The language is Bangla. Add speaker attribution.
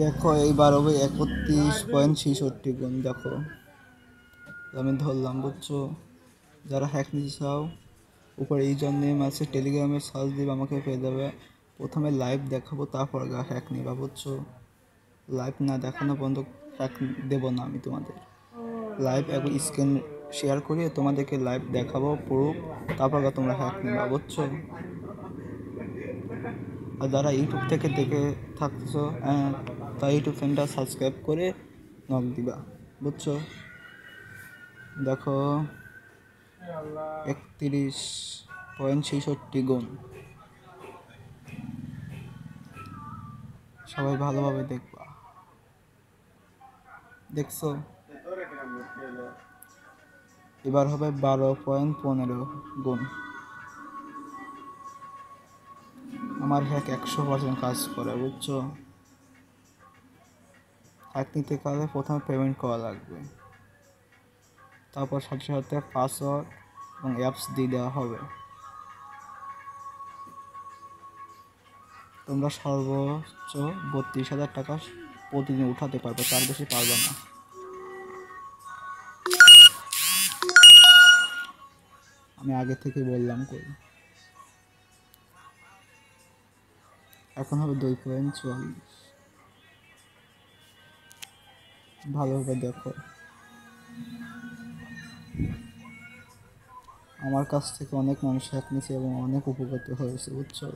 Speaker 1: দেখো এইবার হবে 31.66 গুণ। দেখো আমি ধরলাম, বুঝছো? যারা হ্যাক নিতে চাও, উপরে ইউজার নেম আছে, টেলিগ্রামে সার্চ দিবে, আমাকে পেয়ে যাবে। প্রথমে লাইভ দেখাবো, তারপর হ্যাক নিবা, বুঝছো? লাইভ না দেখানো পর্যন্ত হ্যাক দেবো না আমি তোমাদের। লাইভ একবার স্ক্রিন শেয়ার করিয়ে তোমাদেরকে লাইভ দেখাবো প্রুফ, তারপর তোমরা হ্যাক নিবা, বুঝছো? আর যারা ইউটিউব থেকে দেখে থাকছো, তা ইউটিউব চ্যানেলটা সাবস্ক্রাইব করে নক দিবা, বুঝছো? দেখো 31.66 গুণ। সবাই ভালোভাবে দেখবা। দেখছো? এবার হবে 12.15 গুণ। আমার হ্যাক 100% কাজ করে, বুঝছো? হ্যাক নিতে গেলে প্রথমে পেমেন্ট করা লাগবে, তারপর সাথে সাথে পাসওয়ার্ড এবং অ্যাপস দিয়ে দেওয়া হবে। তোমরা সর্বোচ্চ 32,000 টাকা প্রতিদিন উঠাতে পারবে, তার বেশি পারবে না। আমি আগে থেকে বললাম কই। এখন হবে 2.44। ভালোভাবে দেখো। আমার কাছ থেকে অনেক মানুষ হ্যাক নিয়েছে এবং অনেক উপকৃত হয়েছে, বুঝছো?